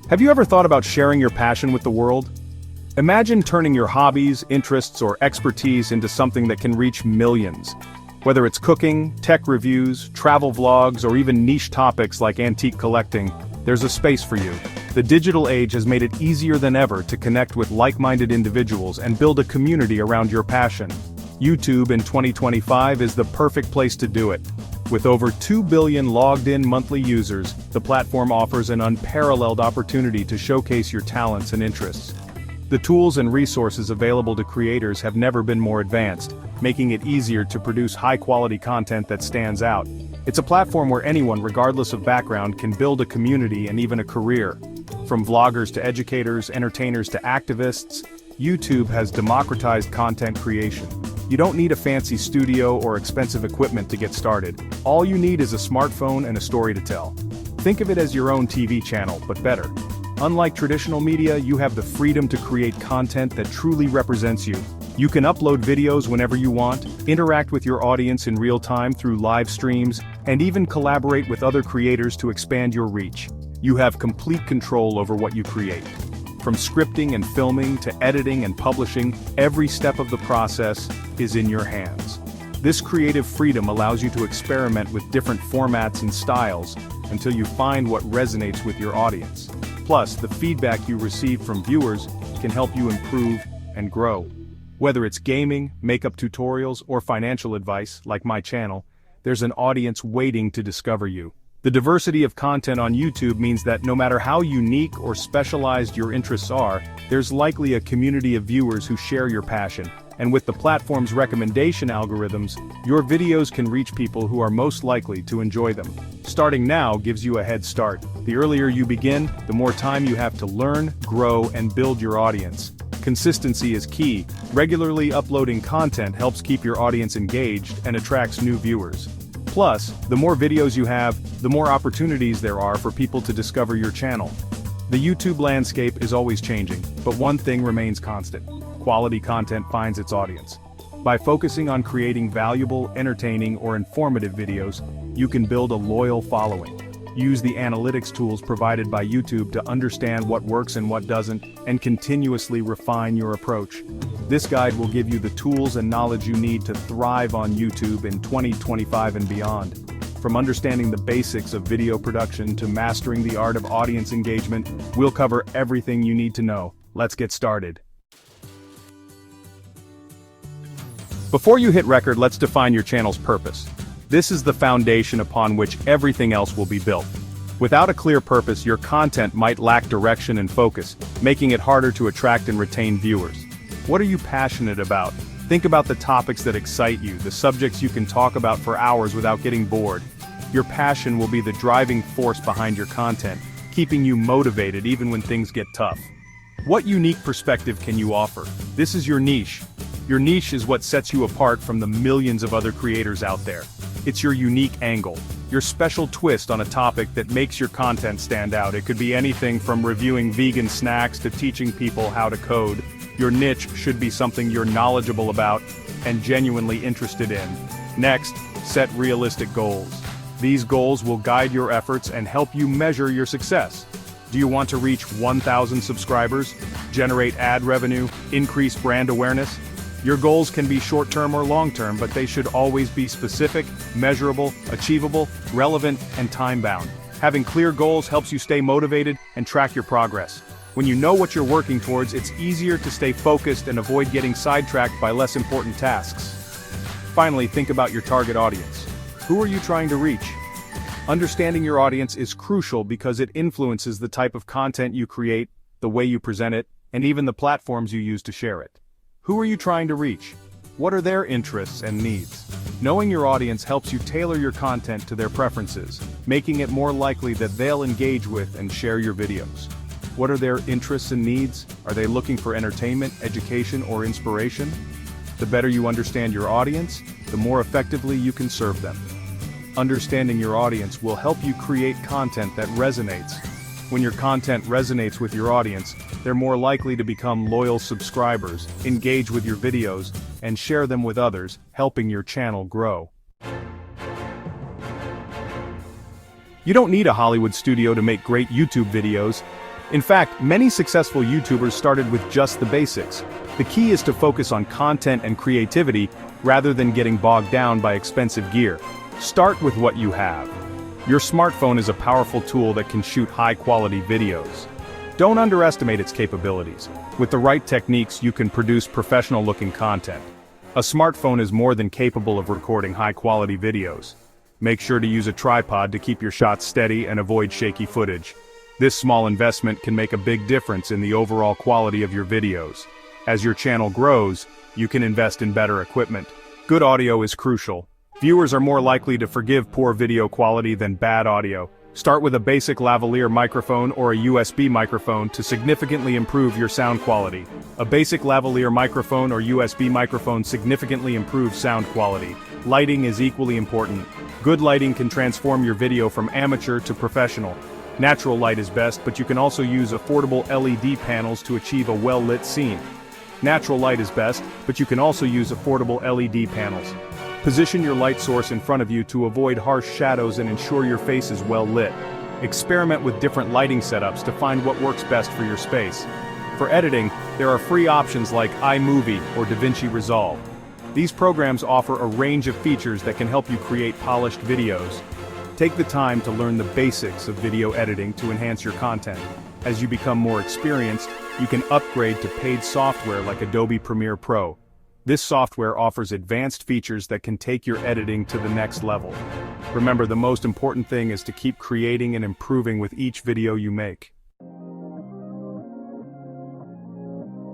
Have you ever thought about sharing your passion with the world? Imagine turning your hobbies, interests, or expertise into something that can reach millions. Whether it's cooking, tech reviews, travel vlogs, or even niche topics like antique collecting, there's a space for you. The digital age has made it easier than ever to connect with like-minded individuals and build a community around your passion. YouTube in 2025 is the perfect place to do it. With over 2 billion logged-in monthly users, the platform offers an unparalleled opportunity to showcase your talents and interests. The tools and resources available to creators have never been more advanced, making it easier to produce high-quality content that stands out. It's a platform where anyone, regardless of background, can build a community and even a career. From vloggers to educators, entertainers to activists, YouTube has democratized content creation. You don't need a fancy studio or expensive equipment to get started. All you need is a smartphone and a story to tell. Think of it as your own TV channel, but better. Unlike traditional media, you have the freedom to create content that truly represents you. You can upload videos whenever you want, interact with your audience in real time through live streams, and even collaborate with other creators to expand your reach. You have complete control over what you create. From scripting and filming to editing and publishing, every step of the process is in your hands. This creative freedom allows you to experiment with different formats and styles until you find what resonates with your audience. Plus, the feedback you receive from viewers can help you improve and grow. Whether it's gaming, makeup tutorials, or financial advice, like my channel, there's an audience waiting to discover you. The diversity of content on YouTube means that no matter how unique or specialized your interests are, there's likely a community of viewers who share your passion. And with the platform's recommendation algorithms, your videos can reach people who are most likely to enjoy them. Starting now gives you a head start. The earlier you begin, the more time you have to learn, grow, and build your audience. Consistency is key. Regularly uploading content helps keep your audience engaged and attracts new viewers. Plus, the more videos you have, the more opportunities there are for people to discover your channel. The YouTube landscape is always changing, but one thing remains constant: quality content finds its audience. By focusing on creating valuable, entertaining, or informative videos, you can build a loyal following. Use the analytics tools provided by YouTube to understand what works and what doesn't, and continuously refine your approach. This guide will give you the tools and knowledge you need to thrive on YouTube in 2025 and beyond. From understanding the basics of video production to mastering the art of audience engagement, we'll cover everything you need to know. Let's get started. Before you hit record, let's define your channel's purpose. This is the foundation upon which everything else will be built. Without a clear purpose, your content might lack direction and focus, making it harder to attract and retain viewers. What are you passionate about? Think about the topics that excite you, the subjects you can talk about for hours without getting bored. Your passion will be the driving force behind your content, keeping you motivated even when things get tough. What unique perspective can you offer? This is your niche. Your niche is what sets you apart from the millions of other creators out there. It's your unique angle, your special twist on a topic that makes your content stand out. It could be anything from reviewing vegan snacks to teaching people how to code. Your niche should be something you're knowledgeable about and genuinely interested in. Next, set realistic goals. These goals will guide your efforts and help you measure your success. Do you want to reach 1,000 subscribers, generate ad revenue, increase brand awareness? Your goals can be short-term or long-term, but they should always be specific, measurable, achievable, relevant, and time-bound. Having clear goals helps you stay motivated and track your progress. When you know what you're working towards, it's easier to stay focused and avoid getting sidetracked by less important tasks. Finally, think about your target audience. Who are you trying to reach? Understanding your audience is crucial because it influences the type of content you create, the way you present it, and even the platforms you use to share it. Who are you trying to reach? What are their interests and needs? Knowing your audience helps you tailor your content to their preferences, making it more likely that they'll engage with and share your videos. What are their interests and needs? Are they looking for entertainment, education, or inspiration? The better you understand your audience, the more effectively you can serve them. Understanding your audience will help you create content that resonates. When your content resonates with your audience, they're more likely to become loyal subscribers, engage with your videos, and share them with others, helping your channel grow. You don't need a Hollywood studio to make great YouTube videos. In fact, many successful YouTubers started with just the basics. The key is to focus on content and creativity rather than getting bogged down by expensive gear. Start with what you have. Your smartphone is a powerful tool that can shoot high-quality videos. Don't underestimate its capabilities. With the right techniques, you can produce professional-looking content. A smartphone is more than capable of recording high-quality videos. Make sure to use a tripod to keep your shots steady and avoid shaky footage. This small investment can make a big difference in the overall quality of your videos. As your channel grows, you can invest in better equipment. Good audio is crucial. Viewers are more likely to forgive poor video quality than bad audio. Start with a basic lavalier microphone or a USB microphone to significantly improve your sound quality. A basic lavalier microphone or USB microphone significantly improves sound quality. Lighting is equally important. Good lighting can transform your video from amateur to professional. Natural light is best, but you can also use affordable LED panels to achieve a well-lit scene. Natural light is best, but you can also use affordable LED panels. Position your light source in front of you to avoid harsh shadows and ensure your face is well lit. Experiment with different lighting setups to find what works best for your space. For editing, there are free options like iMovie or DaVinci Resolve. These programs offer a range of features that can help you create polished videos. Take the time to learn the basics of video editing to enhance your content. As you become more experienced, you can upgrade to paid software like Adobe Premiere Pro. This software offers advanced features that can take your editing to the next level. Remember, the most important thing is to keep creating and improving with each video you make.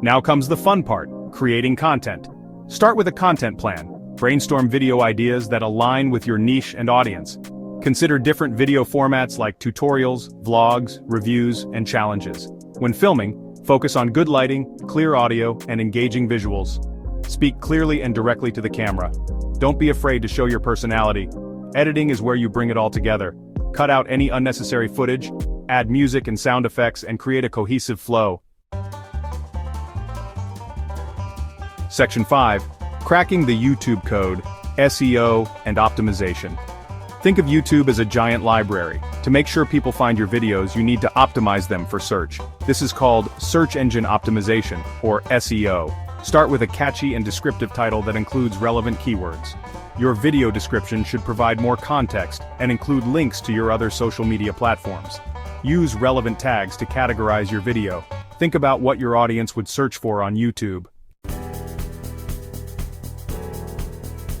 Now comes the fun part, creating content. Start with a content plan. Brainstorm video ideas that align with your niche and audience. Consider different video formats like tutorials, vlogs, reviews, and challenges. When filming, focus on good lighting, clear audio, and engaging visuals. Speak clearly and directly to the camera. Don't be afraid to show your personality. Editing is where you bring it all together. Cut out any unnecessary footage, add music and sound effects, and create a cohesive flow. Section 5. Cracking the YouTube code, SEO and Optimization. Think of YouTube as a giant library. To make sure people find your videos, you need to optimize them for search. This is called Search Engine Optimization, or SEO. Start with a catchy and descriptive title that includes relevant keywords. Your video description should provide more context and include links to your other social media platforms. Use relevant tags to categorize your video. Think about what your audience would search for on YouTube.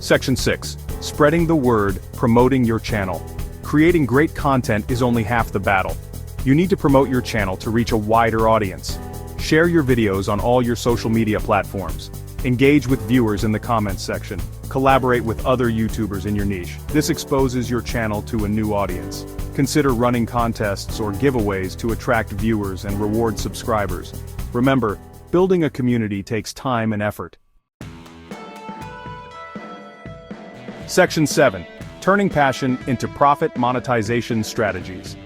Section 6. Spreading the word, promoting your channel. Creating great content is only half the battle. You need to promote your channel to reach a wider audience. Share your videos on all your social media platforms. Engage with viewers in the comments section. Collaborate with other YouTubers in your niche. This exposes your channel to a new audience. Consider running contests or giveaways to attract viewers and reward subscribers. Remember, building a community takes time and effort. Section 7. Turning passion into profit monetization strategies.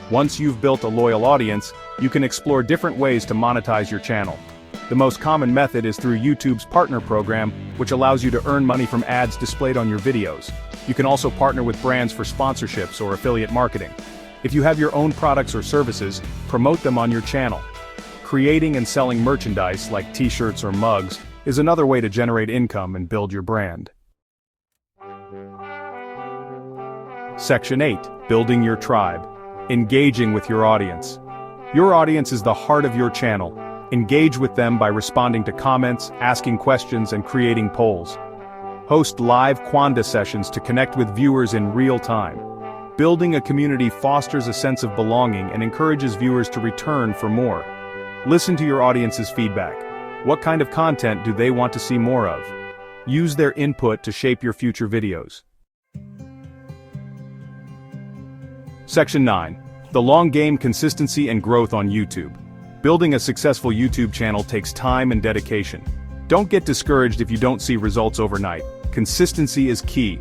Once you've built a loyal audience, you can explore different ways to monetize your channel. The most common method is through YouTube's partner program, which allows you to earn money from ads displayed on your videos. You can also partner with brands for sponsorships or affiliate marketing. If you have your own products or services, promote them on your channel. Creating and selling merchandise like t-shirts or mugs is another way to generate income and build your brand. Section 8. Building your tribe. Engaging with your audience. Your audience is the heart of your channel. Engage with them by responding to comments, asking questions, and creating polls. Host live Quanda sessions to connect with viewers in real time. Building a community fosters a sense of belonging and encourages viewers to return for more. Listen to your audience's feedback. What kind of content do they want to see more of? Use their input to shape your future videos. Section 9. The long game, consistency and growth on YouTube. Building a successful YouTube channel takes time and dedication. Don't get discouraged if you don't see results overnight. Consistency is key.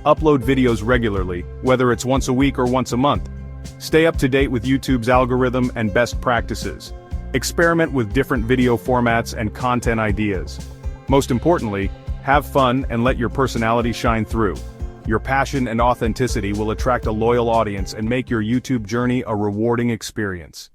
Upload videos regularly, whether it's once a week or once a month. Stay up to date with YouTube's algorithm and best practices. Experiment with different video formats and content ideas. Most importantly, have fun and let your personality shine through. Your passion and authenticity will attract a loyal audience and make your YouTube journey a rewarding experience.